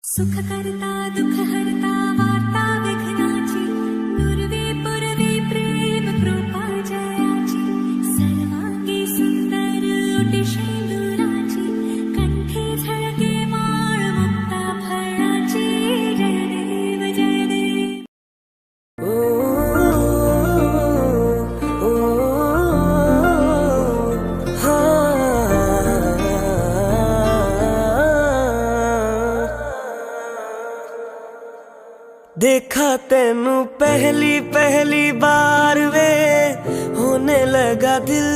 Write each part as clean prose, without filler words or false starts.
सुख करता दुख हरता वार्ता विघ्नाची दुर्वे पुरवे प्रेम कृपा जयाची सर्वांगी सुंदर ओटी शेंदुराची कंठी झळके माळ मुक्ता फळाची जय देव जय देव। देखा तेनू पहली बार वे होने लगा दिल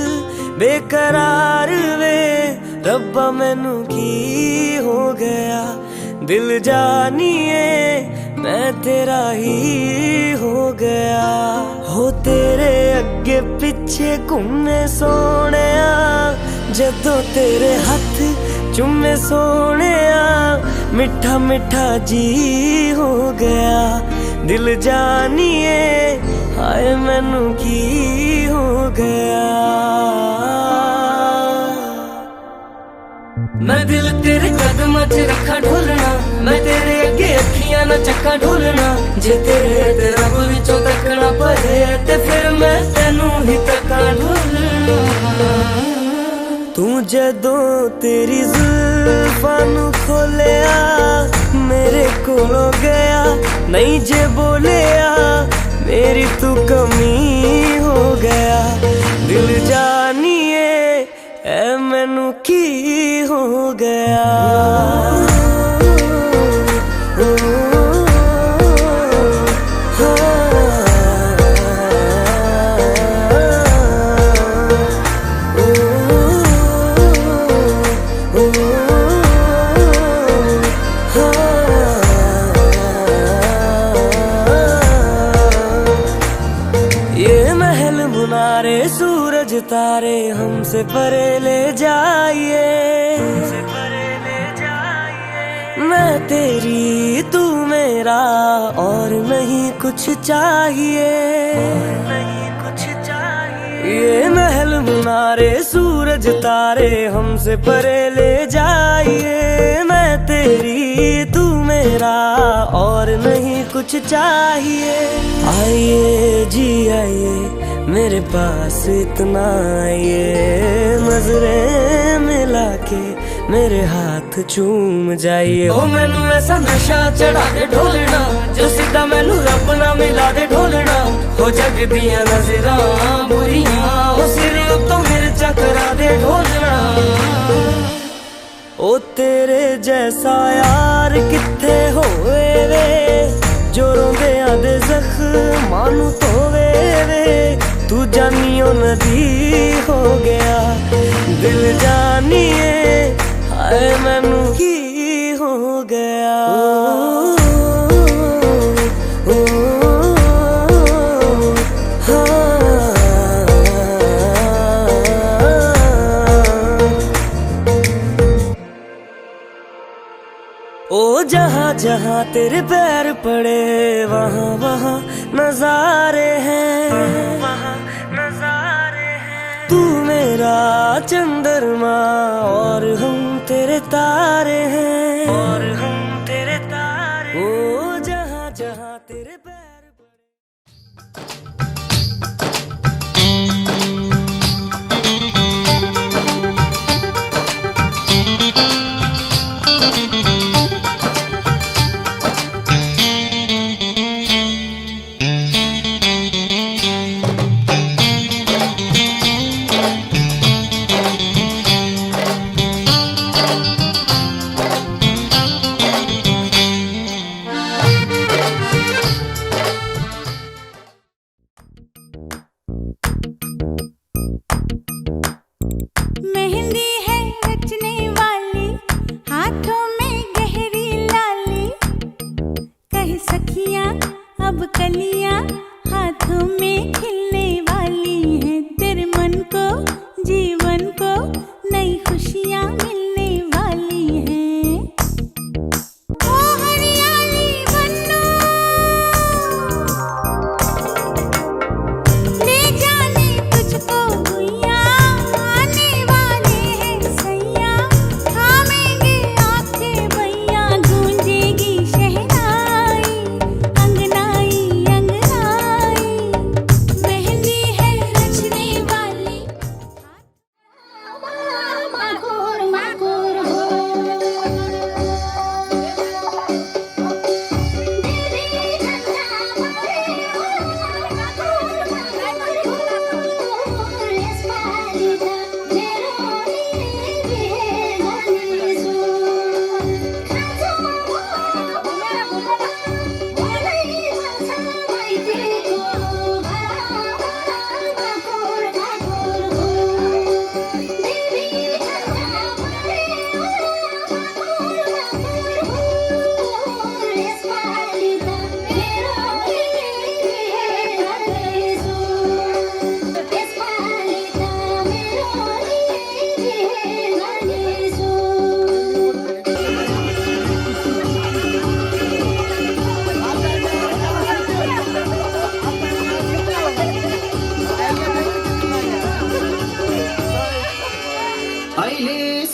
बेकरार वे रब्बा मैनू की हो गया दिल जानिए मैं तेरा ही हो गया हो तेरे अगे पिछे घूमे सोने जदों तेरे हाथ चुमे सोने मिठा मिठा जी हो गया दिल जानिए हाय मैनू की हो गया। मैं दिल तेरे कदमां च रखा ढोलना मैं तेरे अगे अखियां ना चक्का ढोलना जे तेरे रब विचों तकना पए ते फिर मैं तेनू ही तक्का ढोलना। तू जदों तेरी जुल्फां नू खोलिया मेरे कोलों गया नहीं जे बोलिया मेरी तू कमी हो गया दिल जानिए ऐ मैनू की हो गया। मुनारे सूरज तारे हमसे परे ले जाइए मैं तेरी तू मेरा और नहीं कुछ चाहिए ये महल मुनारे सूरज तारे हमसे परे ले जाइए मैं तेरी तू मेरा और नहीं कुछ चाहिए। आइए जी आइए मेरे पास इतना आइए नजरें मिला के मेरे हाथ चूम जाइए। ओ मैनू ऐसा नशा चढ़ा दे ढोलना जो सीधा मैनू रब ना मिला दे ढोलना हो जग दियां नजरां बुरियां ओ सिर तो मेरे चकरा दे ढोलना। ओ तेरे जैसा यार किथे होए वे जो रोंदियां दे जख्मां नू धोवे वे तू जानियो नदी हो गया दिल जानिए हाय मैनू की हो गया। ओ जहाँ जहाँ तेरे पैर पड़े वहाँ वहाँ नजारे हैं तू मेरा चंद्रमा और हम तेरे तारे हैं ओ जहाँ जहाँ तेरे पैर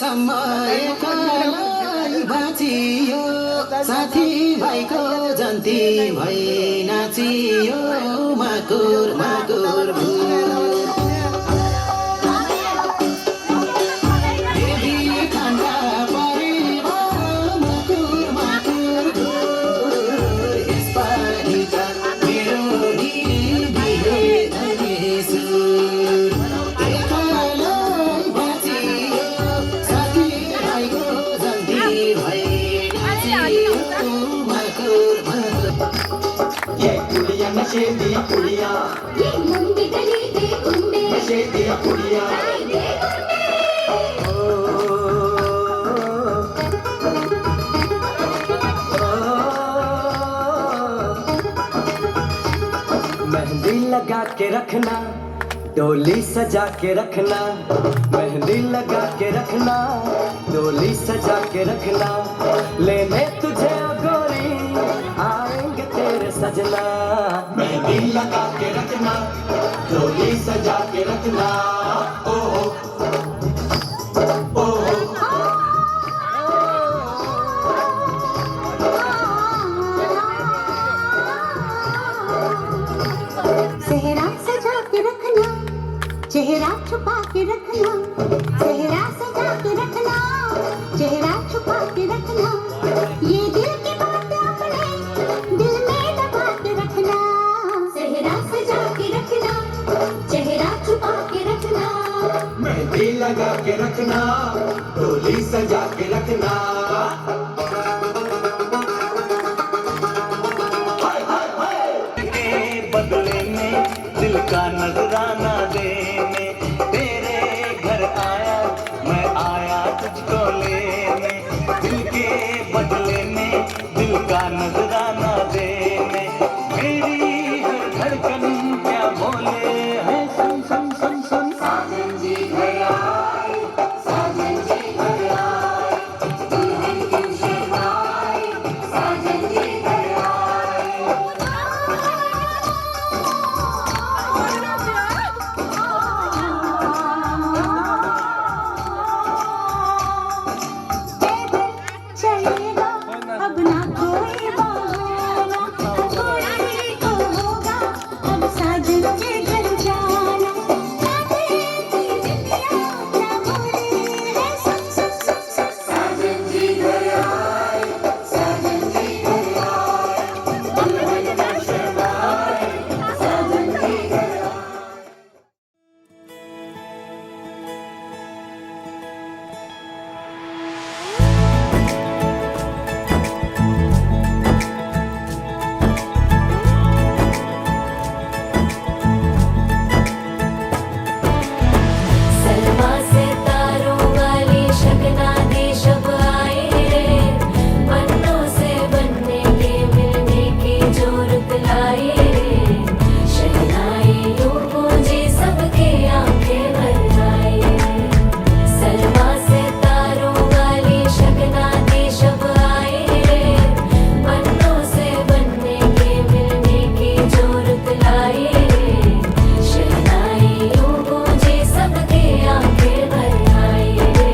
समय कालाई बाँचियो साथी भाइको जन्ती भई नाचियो माकुर माकुर नशे दिया कुड़िया ये मुंडी गली दे गुंडे नशे दिया कुड़िया दे मेहंदी लगा के रखना डोली सजा के रखना मेहंदी लगा के रखना डोली सजा के रखना लेने तुझे गोरी आएंगे तेरे सजना मेहंदी लगा के रखना डोली सजा के रखना ओ ओ सेहरा सजा के रखना चेहरा छुपा के रखना सेहरा सजा के रखना चेहरा छुपा के रखना ये दिल की बात अपने दिल में दबा के रखना सेहरा सजा के रखना चेहरा छुपा के रखना मेहंदी लगा के रखना डोली सजा के रखना बदले में दिल का नजराना देने तेरे घर आया मैं आया तुझको लेने दिल के बदले में दिल का नजराना देने मेरी हर धड़कन क्या बोले है सुन सुन सुन सुन साजन जी घर आए साजन जी घर आए दुल्हन की शहनाई साजन जी घर आए चलेगा अब ना कोई बहाना थोड़ा ही तो होगा अब साजन के घर जाना साजन की जिंदगियां क्या बोले है सुन सुन सुन सुन साजन जी घर आए साजन जी घर आए दुल्हन का शहनाई साजन जी घर आए सलमा से तारों वाली शगना दे शब आए रे पन्नों से बनने के मिलने की जो रुत लाए रे शहनाई यूं गूंजे सबके आंखें भर आए सलमा से तारों वाली शगना दे शब आए रे पन्नों से बनने के मिलने की जो रुत लाए रे शहनाई यूं गूंजे सबके आंखें भर आए रे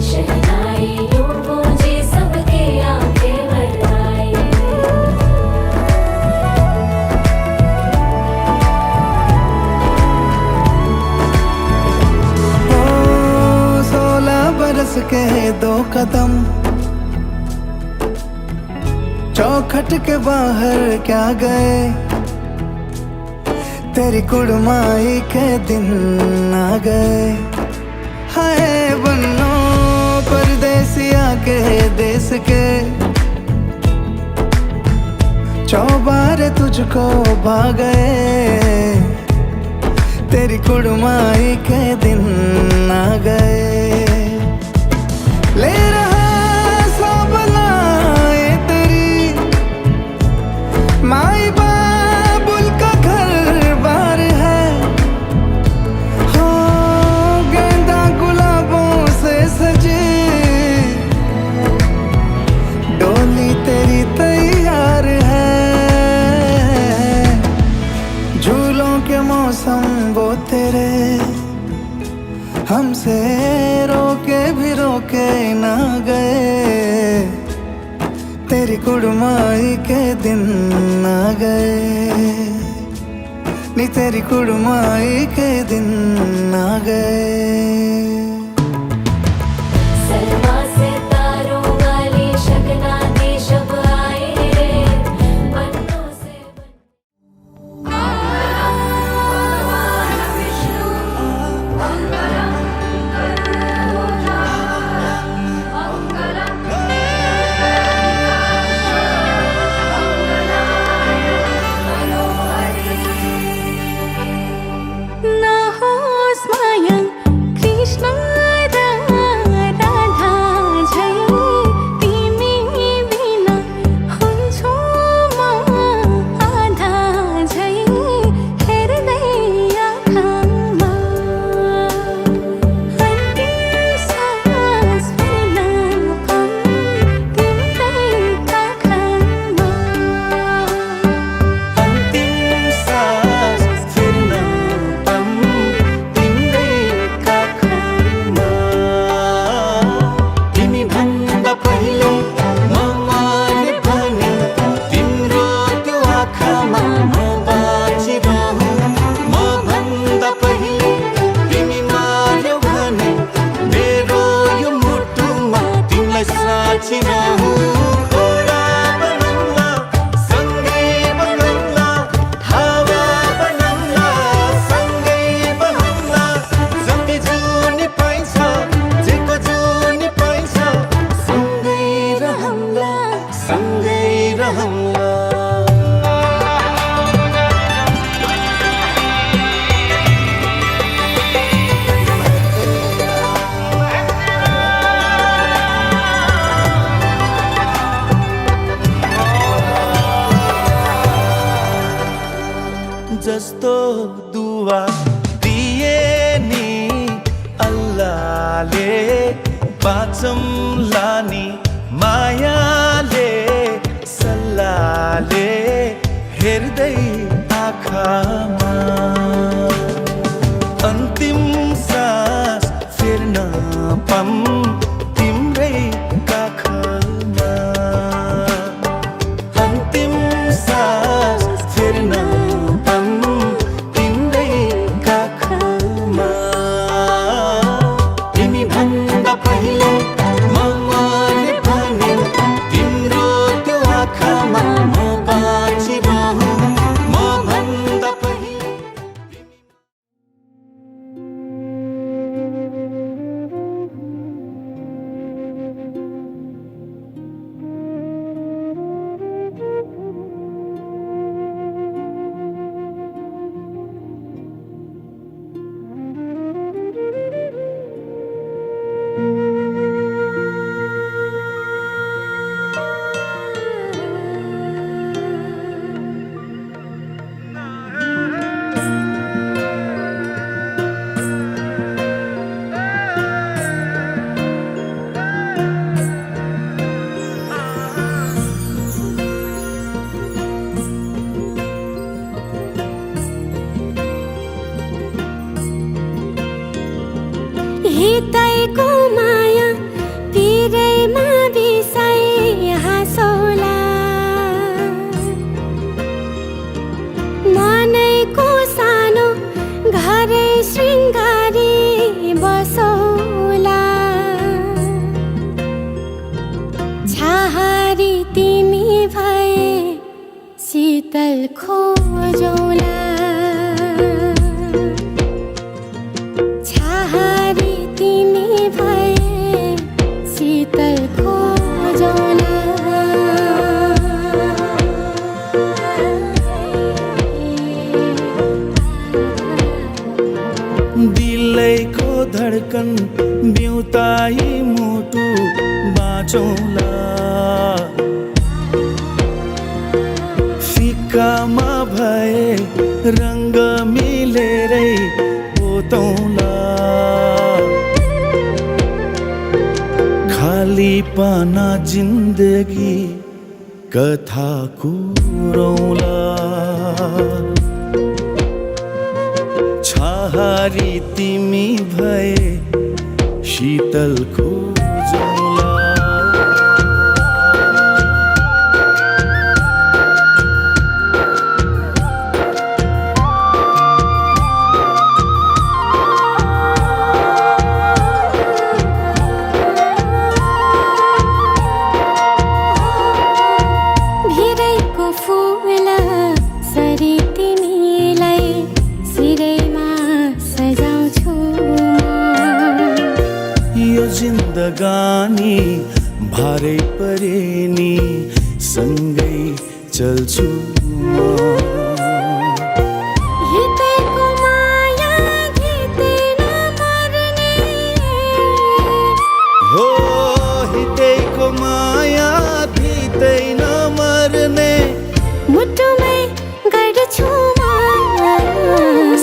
शहनाई यूं गूंजे सबके आंखें भर आए ओ 16 बरस के 2 कदम चौखट के बाहर क्या गए तेरी कुड़माई के दिन आ गए हाय बन्नो परदेसिया के देश के चौबारे तुझको भा गए तेरी कुड़माई के दिन आ गए ले रहा सब लाए तेरी माई बाबुल का घर बार है हो गेंदा गुलाबों से सजे डोली तेरी तैयार है झूलों के मौसम वो तेरे हमसे रोके भी रोके ना गए, तेरी कुड़माई के दिन आ गए, नी तेरी कुड़माई के दिन आ गए। सलमा से तारों वाली शगना देश अब आए रे पन्नों से ना हो स्मयं कृष्ण राधा झै तिमी बिना हुन्छु म आधा झै हेर्दै आँखामा अन्तिम सास फेर्न तिम्रै आँखामा। अन्तिम सास फेर्न तिम्रै काखमा, तिमी भन्दा पहिले म मरे भने तिम्रो त्यो आँखामा म बाँचिरहँ। म भन्दा पहिले तिमी मर्यौ भने मेरो यो मुटुमा तिमीलाई साँचिरहँ। घोडा बनौला सँगै बनौला, हावा बनौला सँगै बहौला, जति जुनी पाइन्छ जेको जुनी पाइन्छ सँगै रहौला सँगै रहौला। जस्तो दुआ दिए नि अल्लाहले, बाँचौँला नि मायाले सल्लाहले हेर्दै आँखामा। अन्तिम सास फेर्न पाऊँ तिम्रै काखमा, अन्तिम सास फेर्न पाऊँ तिम्रै काखमा। तिमी भन्दा पहिले म मरे भने तिम्रो त्यो आँखामा म बाँचिरहँ। म भन्दा पहिले हितैको माया पिरैमा बिसाइ हाँसौला, मनैको सानो घरै शृङ्गारी बसौला, छाहारी तिमी भए शीतल खोजौला, छाहारी तिमी भए शीतल खोजौला। दिलैको धड्कन बिउताई मुटु बाँचौँला, फिकामा भए रङ्ग मिलेरै पोतौँला, खाली पाना जिन्दगी कथा कुरौँला, छाहा भारी तिमी भए शीतल खोजौला भिरैको फुल सरी तिमीलाई सिरैमा सजाउँछु यो जिन्दगानी भारै परे नि सँगै चल्छु म हितैको माया घिते नमर्ने हो हितैको माया धितै नमर्ने मुटुमै गर्छु म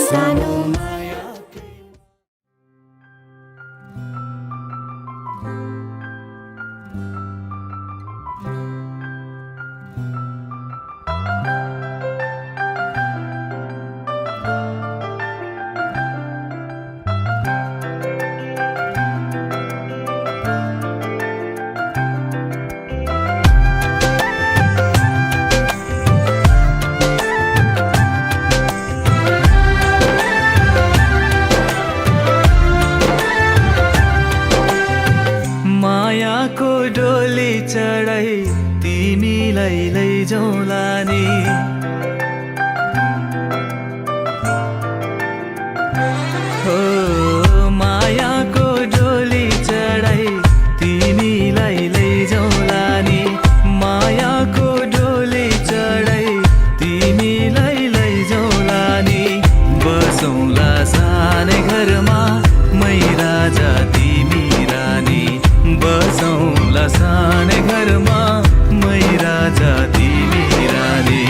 सानो माया मायाको डोली चढाई तिमीलाई लैजाउँला नि हो मायाको डोली चढाई तिमीलाई लैजाउँला नि मायाको डोली चढाई तिमीलाई लैजाउँला नि बसौँला सानै घरमा मै राजा तिमी रानी बसौँला सानै घरमा मै राजा तिमी रानी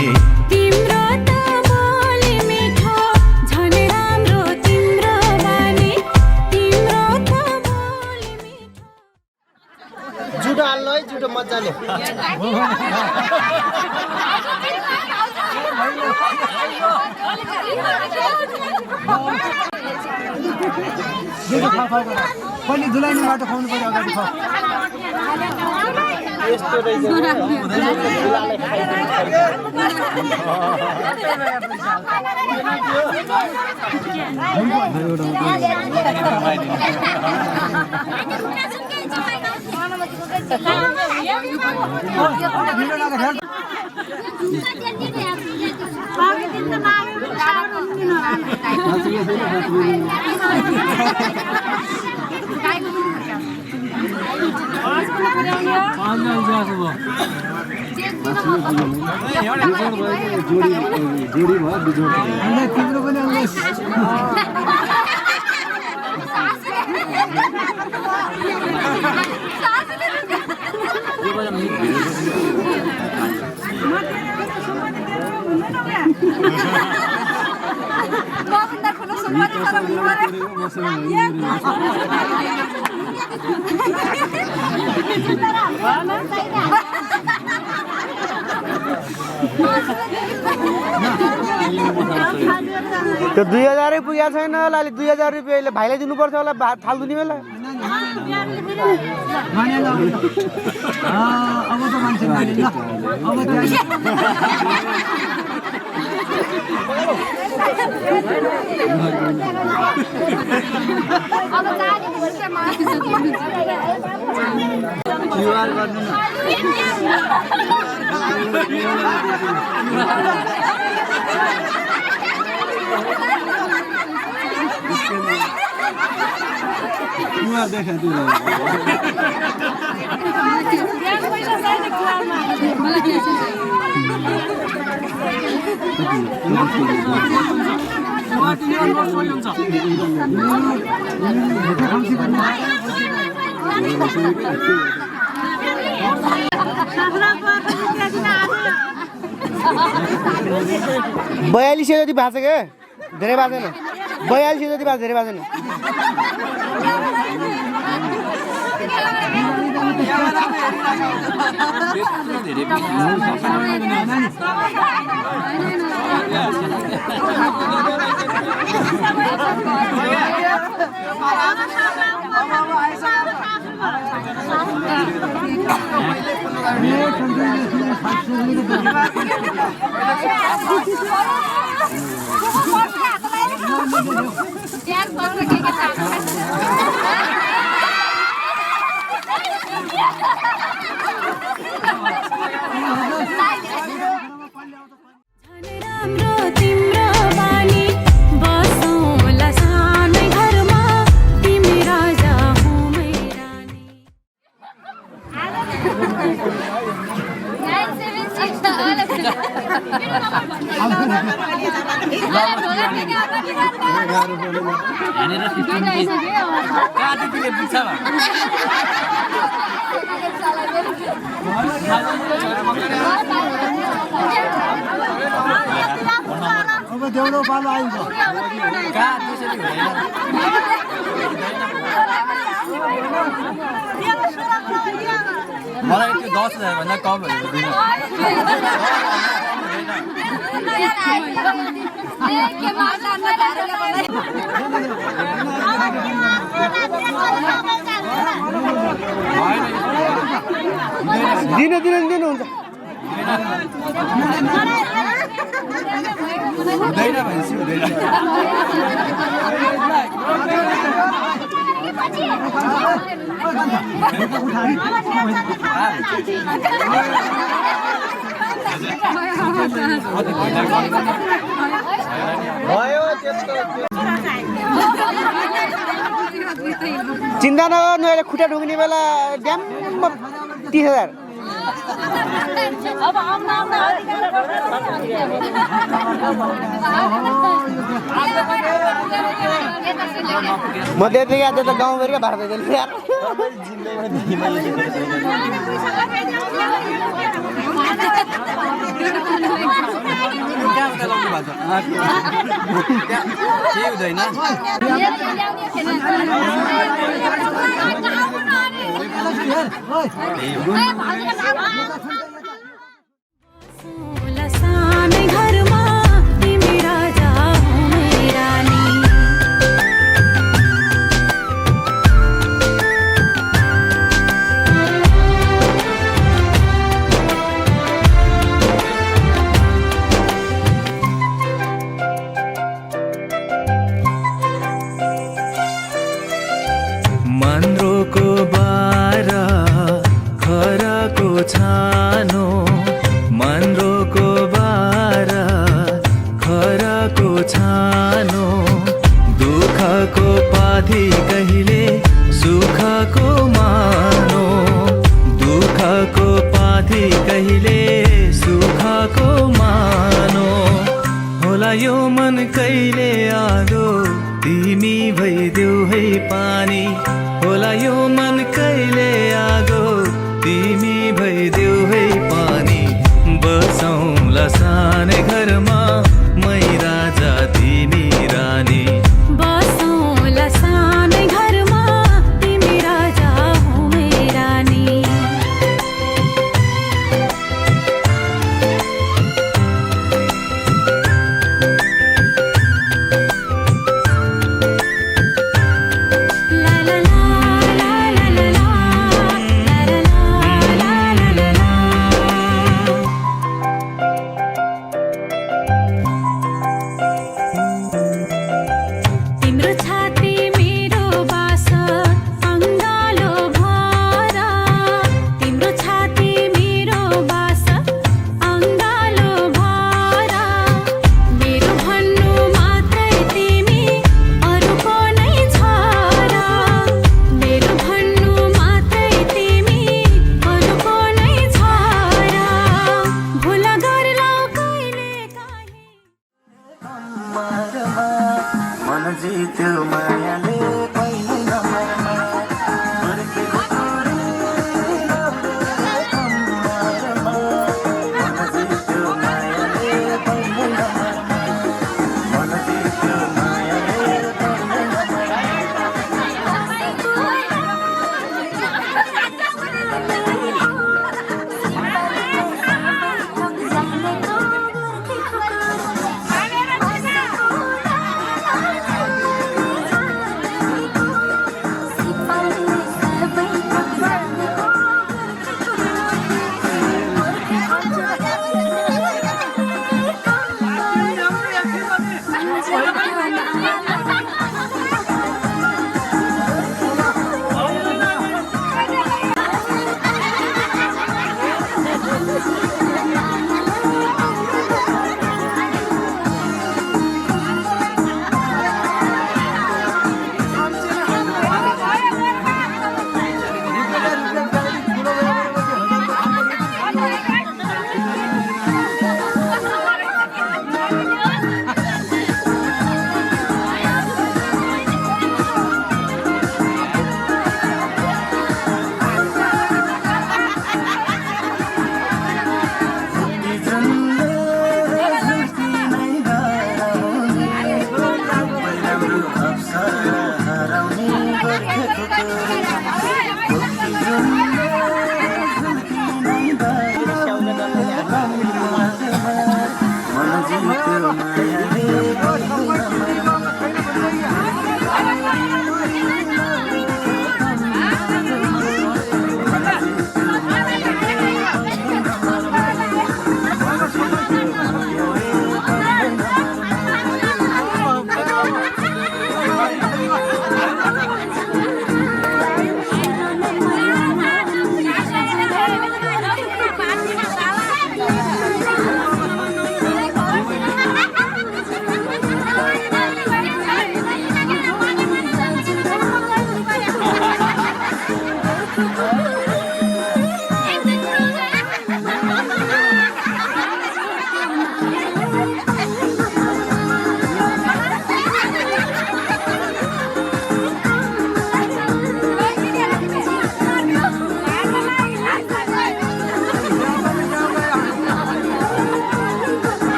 तिम्रो त बोली मिठो झन् राम्रो तिम्रो बानी तिम्रो त बोली मिठो जुडो हाल्नु है जुडो मजाले पहिले दुलाइने बाटो खुवाउनु पर्यो अगाडि खाऊ यस्तो रहेछ दुलालाई तिम्रो पनि त्यो 2000 पुगेको छैन होला अहिले 2000 रुपियाँले भाइलाई दिनुपर्छ होला थाल दुनी बेला अब त मान्छे माने ल अब क्युआर गर्नु न क्युआर देखा बयालीस जति भएको छ क्या धेरै भएको छैन 42 जति भएको धेरै भएको छैन राम्रो तिम्रो बानी बसौँला सानै घरमा तिमी राजा हौ मै रानी अब देउलो पालो आइन्छ मलाई त्यो 10,000 भन्दा कमहरू दिनु दिनु हुन्छ हुँदैन भनेपछि हुँदैन चिन्ता नगर्नु अहिले खुट्टा ढुक्ने बेला ड्याम्म 30,000 म त्यति याद त गाउँभरिका भाडा दिएँ यार केही हुँदैन बसौँला सानै घरमा तिमी राजा हौ मै रानी मान्द्रोको बारा खराको छानो मान्द्रोको बारा खराको छानो दुःखको पाथी कहिले सुखको मानो दुःखको पाथी कहिले सुखको मानो होला यो मन कहिले आगो तिमी भइदेऊ है पानी होला यो मन कहिले आगो तिमी भइदेऊ है पानी बसौँला सानै घरमा मै राजा तिमी रानी बसौँला सानै घरमा तिमी राजा हौ मै रानी ला ला ला ला ला ला तिम्रो छाती मेरो बास अङ्गालो भरा तिम्रो छाती मेरो बास अङ्गालो भरा मेरो भन्नु मात्रै तिमी अरूको नै छ र मेरो भन्नु मात्रै तिमी अरूको नै छ र भुल गर्लौ कहिले काहीँ मन जित्यो मायाले कहिले नमरमा फर्केको मन जित्यो मायाले कहिले नमरमा मन जित्यो मायाले कहिले Thank you.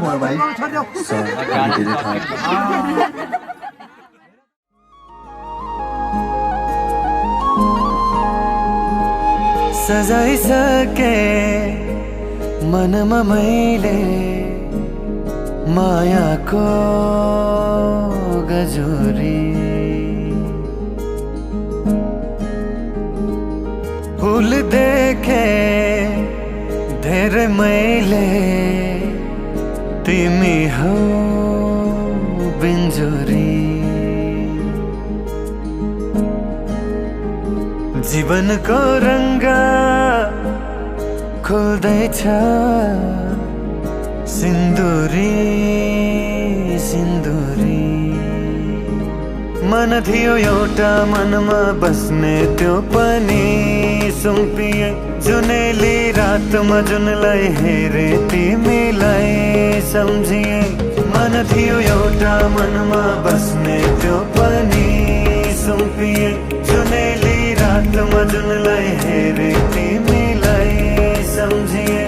भयो भाइ सजाइसके मनमा मैले मायाको गजुरी फुल देखे धेरै मैले तिमी हौ बिन्जुरी जीवनको रंग खोल्दैछ सिन्दुरी सिन्दुरी मन थियो एउटा मनमा बस्ने त्यो पनि सुम्पिए जुनेली रातमा जुनलाई हेरे तिमीलाई सम्झिए मन थियो एउटा मनमा बस्ने त्यो पनि सुम्पिए जुनेली रातमा जुनलाई हेरे तिमीलाई सम्झिए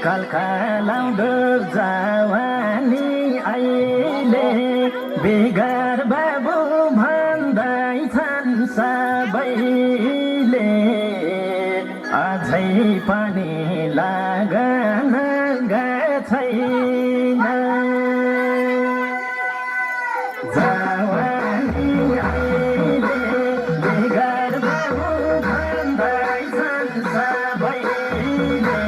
कलकलाउँदो जवानी अहिले बिगार बाबु भन्दैछन् सबैले अझै पनि लगन छैन जवानी अहिले बिगार बाबु भन्दैछन् सबैले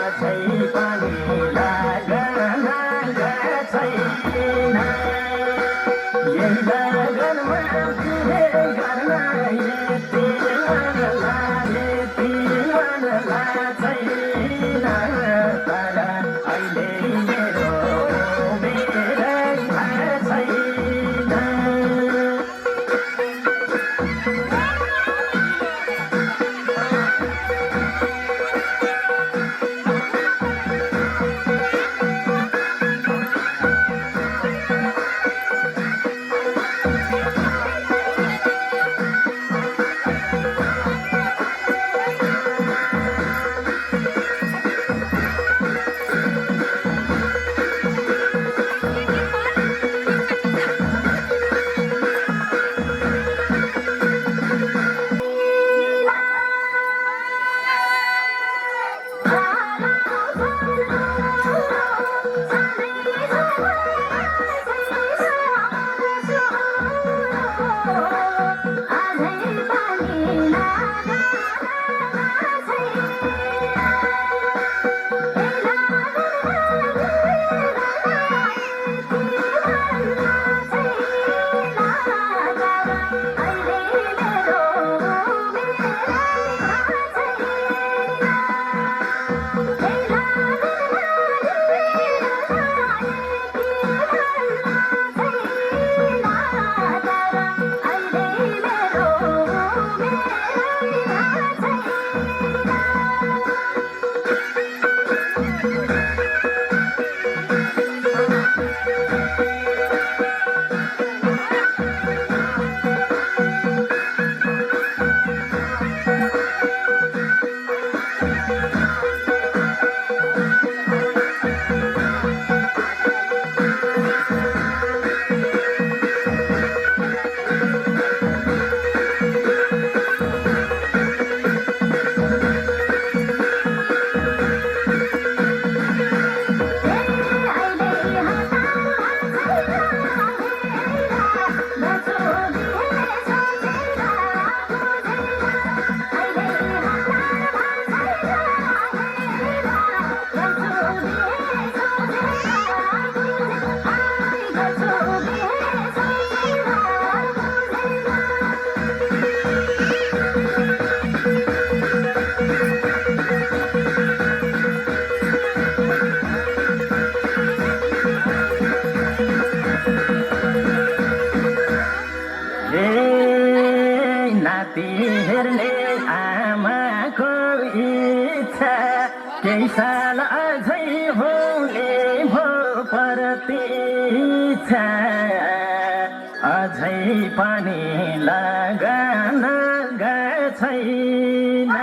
अझै पनि लगन छैन यही लगनमा के गर्न यति मनला छैन तर अहिले मेरो मेरै छैन नाति हेर्ने आमाको इच्छा केही साल अझै हुने भो प्रतीक्षा अझै पनि लगन छैन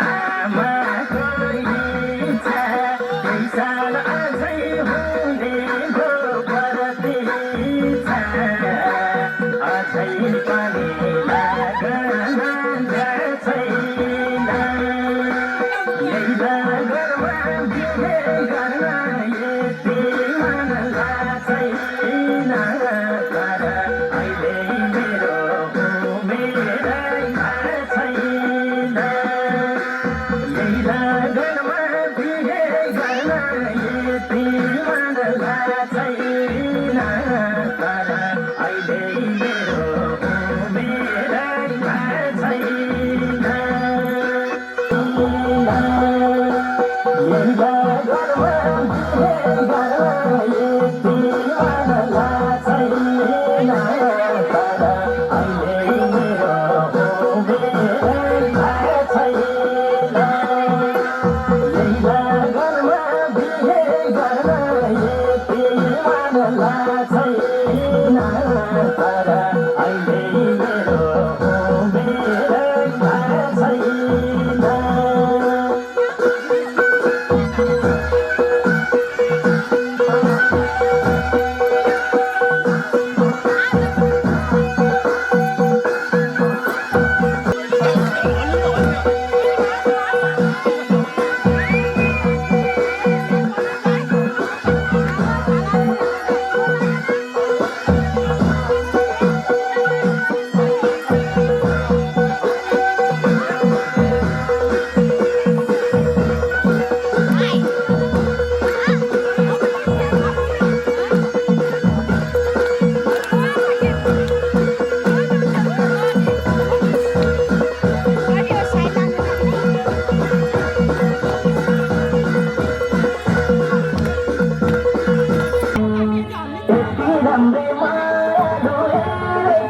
आमाको इच्छा केही साल अझै हुने भो प्रतीक्षा अझै पनि लगन छैन यही लगनमा बिहे गर्न यति मनला छैन तर अहिले मेरो मेरै छैन यही लगनमा बिहे गर्न यति मनला छैन तर अहिले मेरो मेरै छैन यही लगनमा बिहे गर्न यति मनला छैन तर अहिले मेरो मेरै छैन यही लगनमा बिहे गर्न यति मनला छैन तर अहिले मेरो मेरै छैन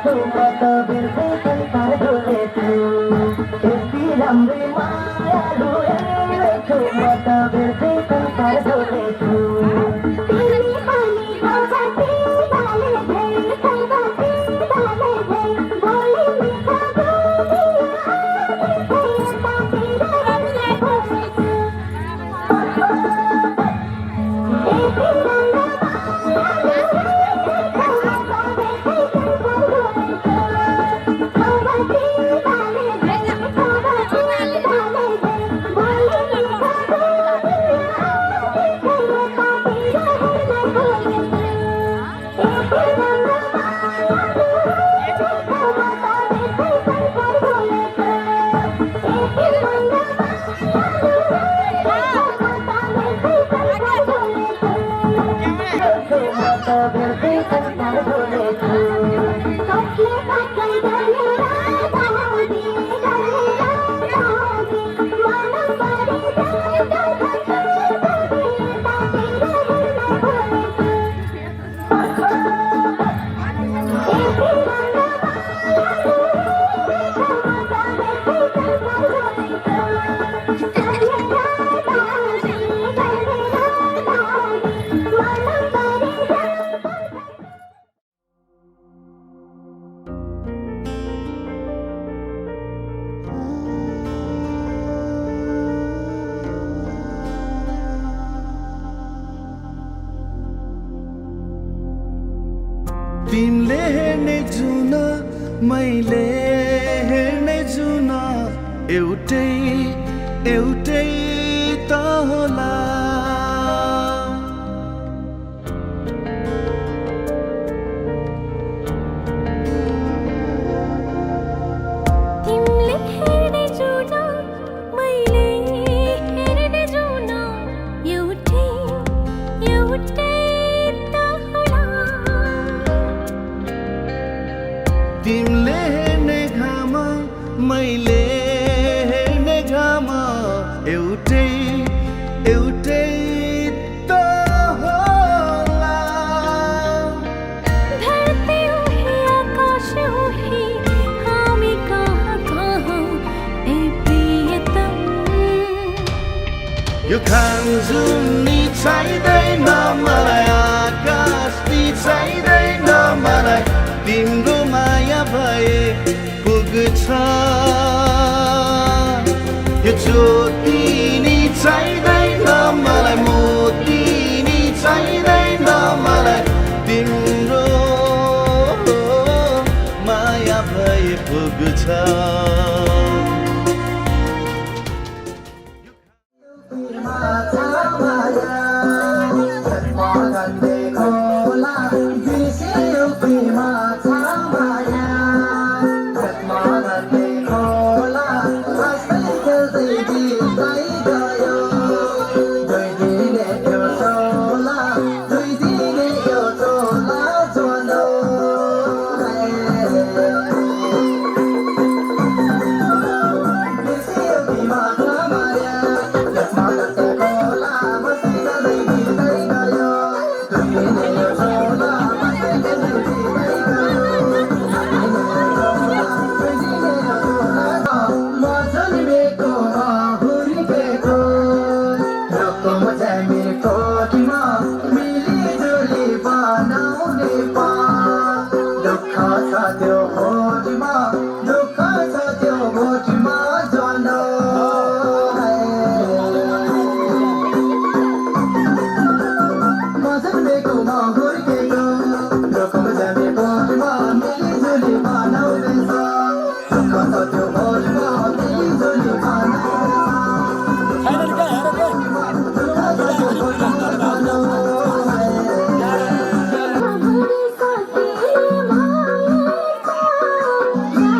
हेर्छु म त बिर्से संसार डोलेछु यति राम्रै मायालु हेर्छु म त बिर्से संसार डोलेछु तिमी पनि भगती बाले भै भगती बाले भै बोली मिठा दुनिया साथी रहने खोजेछु तिमीले हेर्ने जुन मैले हेर्ने जुन एउटै एउटै त होला तिमीले हेर्ने जुन मैले हेर्ने जुन एउटै एउटै त होला तिमीले हेर्ने घाम मैले हेर्ने घाम एउटै एउटै त होला धरती उही आकाश उही हामी कहाँ कहाँ ए प्रियतम यो खानजुन नि चाहिँदैन मलाई आकाश नि चाहिँदैन मलाई तिम्रो माया भए पुग्छ यो ज्योति नि चाहिँदैन मलाई मोती नि चाहिँदैन मलाई तिम्रो माया भए पुग्छ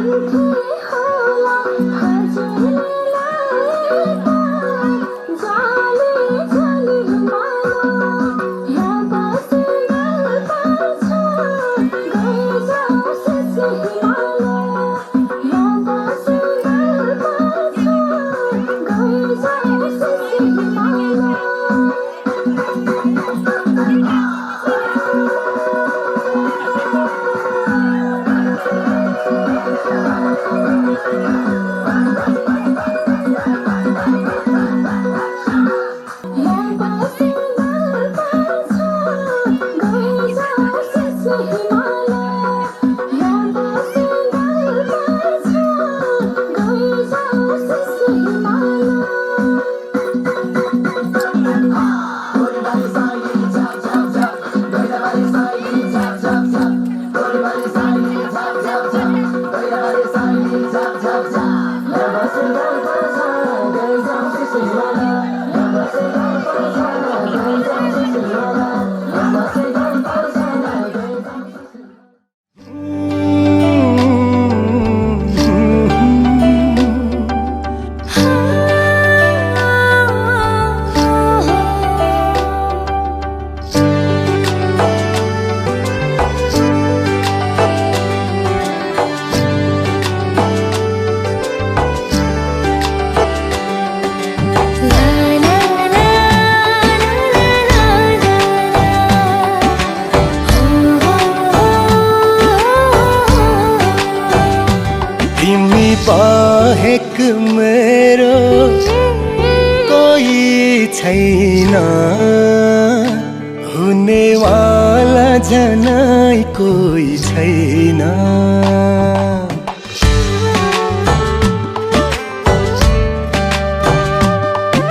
Thank you. बाहेक मेरो कोही छैन हुनेवाला जनै कोही छैन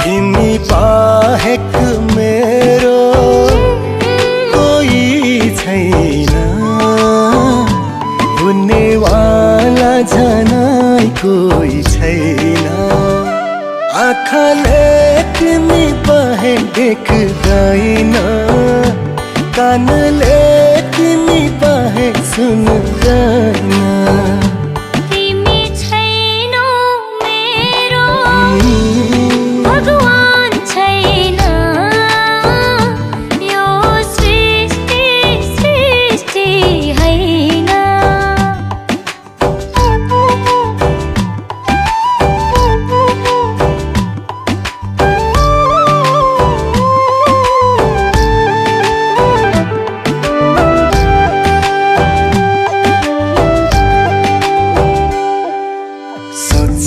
तिमी बाहेक मेरो कोही छैन हुनेवाला जनै कोही छैन आँखाले तिमी बाहेक देख्दैन कानले तिमी बाहेक सुन्दैन तिमी छैनौ मेरो भगवान छैन यो सृष्टि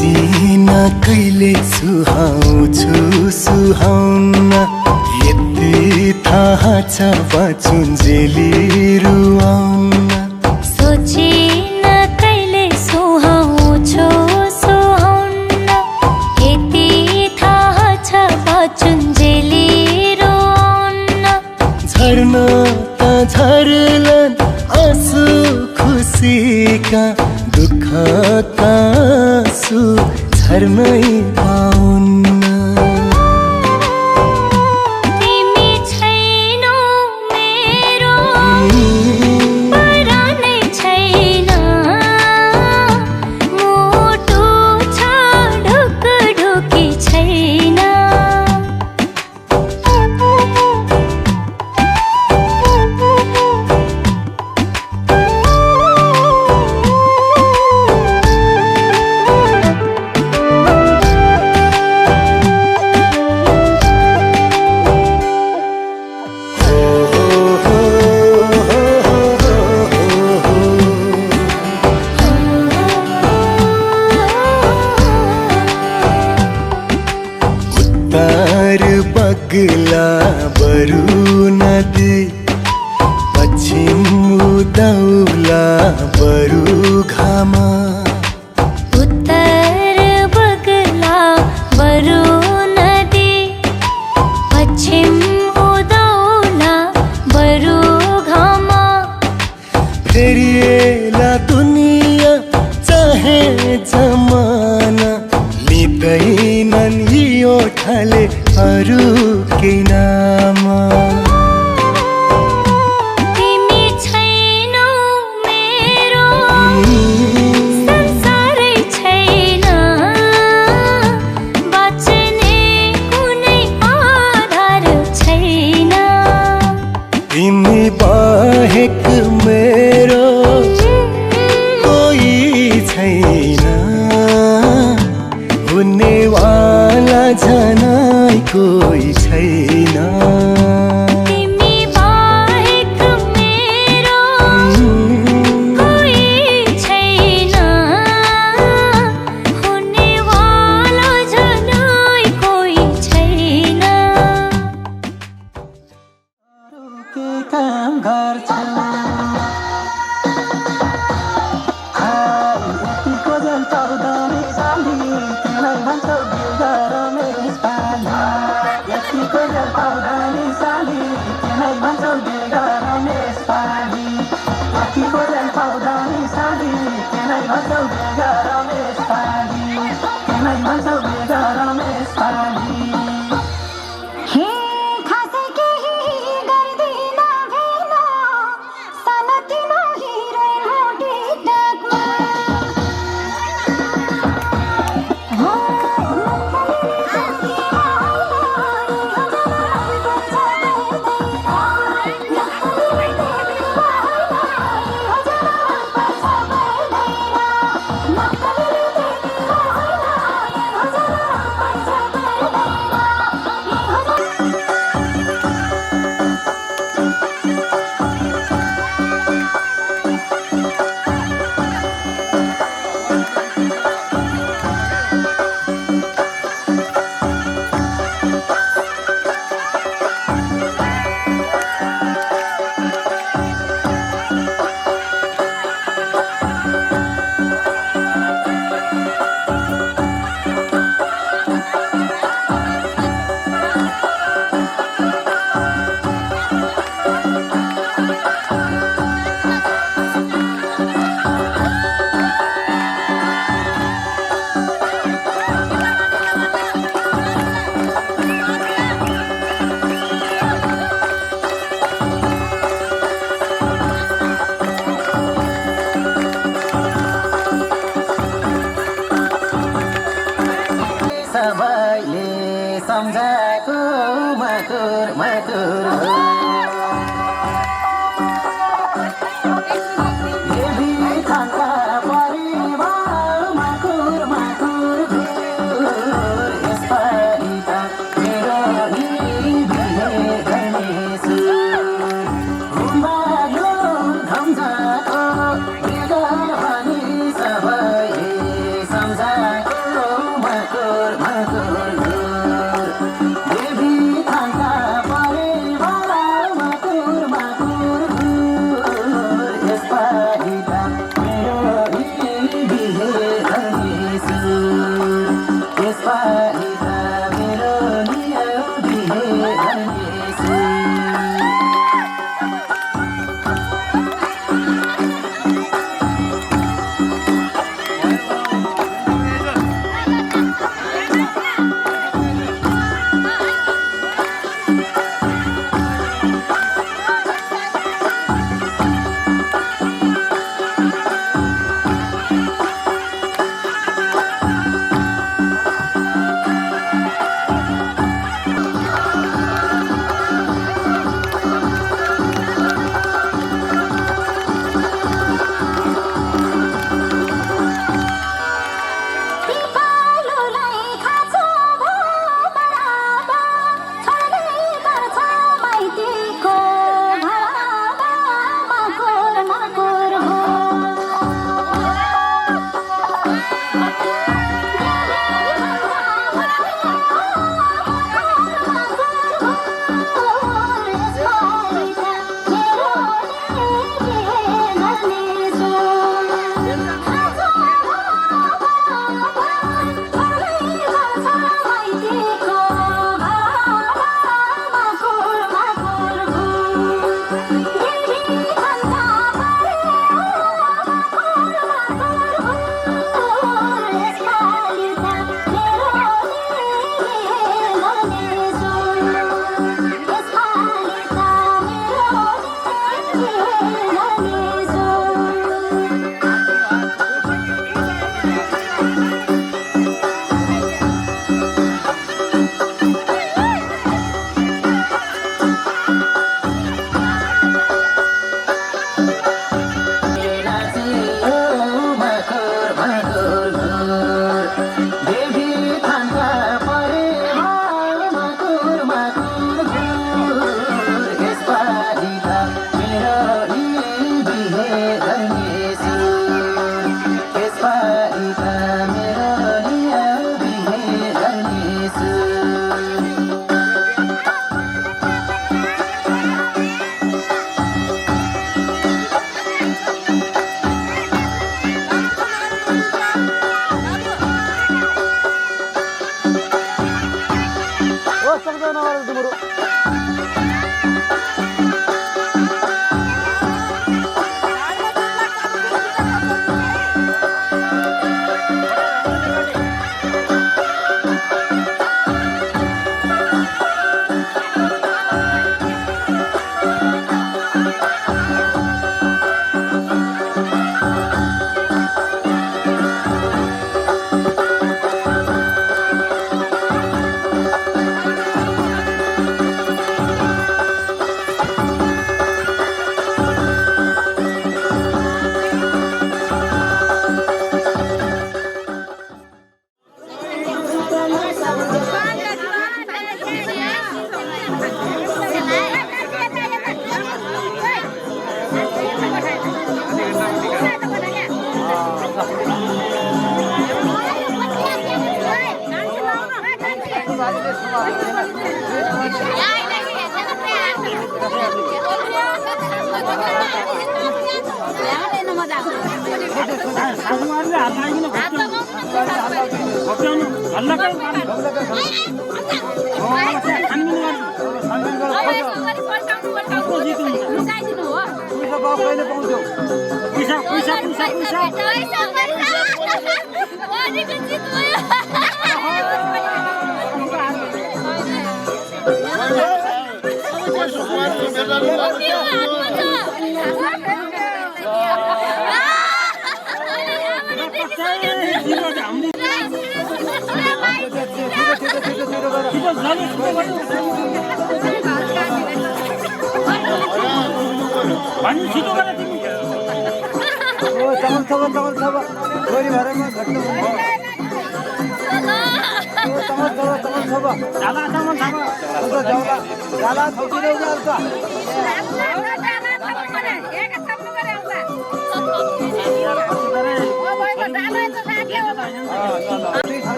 होइन कहिले सुहाउँछु सुहाउन यति थाहा छ बाँचुन्जेली रुवाउन सोचिन कहिले सुहाउँछु सुहाउन यति थाहा छ बाँचुन्जेली रुवाउन झर्न त झर्लन आँसु खुसीका दुःखका आँसु झर्नै पाउन्न तिमी छैनौ मेरो परानै छैन मुटु छ ढुकढुकी छैन बग्ला बरु नदी पश्चिम उदाउला बरु घामा उत्तर बग्ला बरु नदी पश्चिम उदाउला बरु घामा फेरिएला दुनिया चाहे जमाना लिँदैनन् यी ओठले अरू के नाम तिमी छैनौ मेरो संसारै छैन बाँच्ने कुनै आधार छैन तिमी बाहेक मेरो कोही छैन हुनेवाला जनै कोही छैन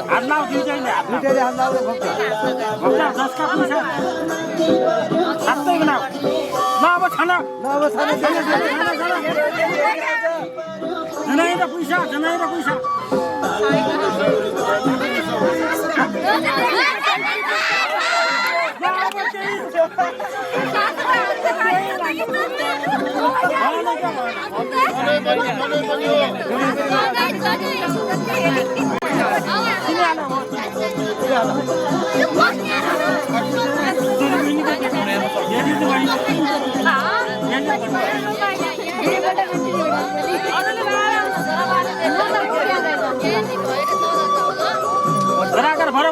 हात लाउ दुईटैले हात लाउ जसका पैसा सातै बनाऊ ल अब खाना जनाएर पैसा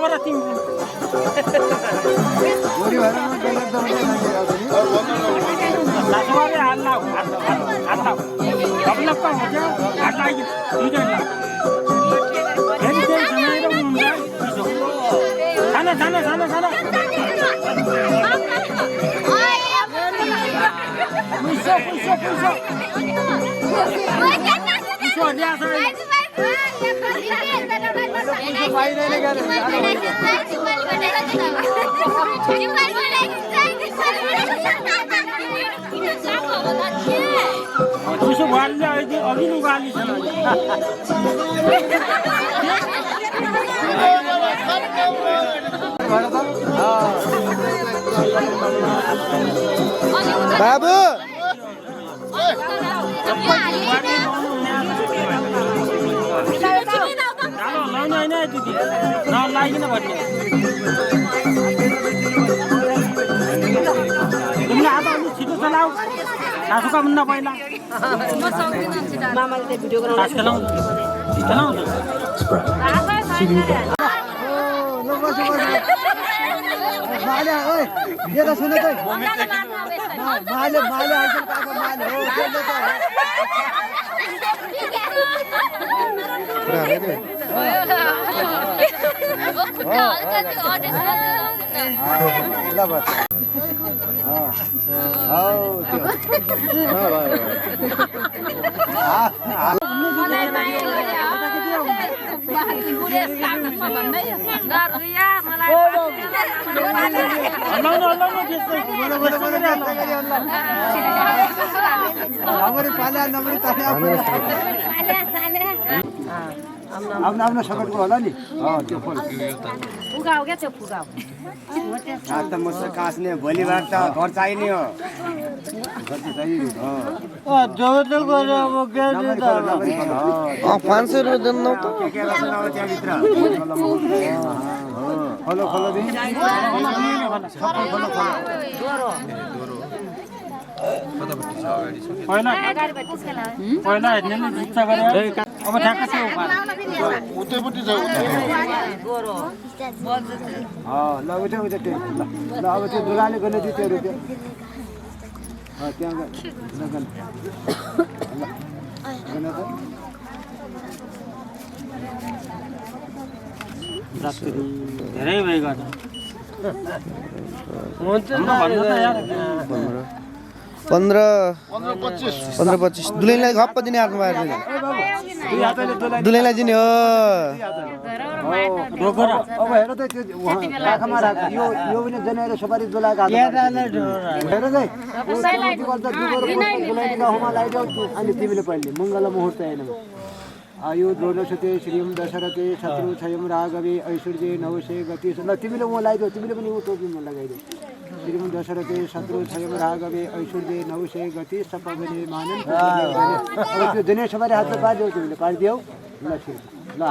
भर तिमी हात लाउ डबलप्पा हुन्छ हात लागि दुईटै लाउ फेरि त्यही जनाएर खाना पैसा वालले अघि नै वाली छ बाबु नलागिन भन्ने तिमीले हात अलिक छिटो चलाऊ सासुका मुन्ना पहिला आफ्नो सकटको होला नि त्यो फल फुगाउ क्या त्यो फुगाउ त मस्त कास्ने भोलिबार त घर चाहिने हो पहिला हेर्ने जित्छ गरे अब ठ्याक्क छ उतैपट्टि छ ल उतै ल अब त्यो दुलाले गर्ने जित्योहरू त्यो त्यहाँ धेरै भइगयो 15-25 दुलैलाई घप्प दिने हातमा बाहिर दुलैलाई दिने हो अब हेर त त्यो आँखामा राख यो पनि जनाएर सुपारी दुलाएको हेर चाहिँ अनि तिमीले पहिले मङ्गल मुहुर्त हेर्नु आयु द्रोणसुते श्रीम दशरथे शत्रु क्षयम राघवे ऐश्वर्य नवशे गति ल तिमीले म लगाइदेऊ तिमीले पनि ऊ टोपी म लगाइदेऊ श्रीम दशरथे शत्रु क्षयम राघवे ऐश्वर्य नवशे गति सपवने मानन अब त्यो दिने सबै हातमा पारिदेऊ तिमीले पारिदेऊ ल ल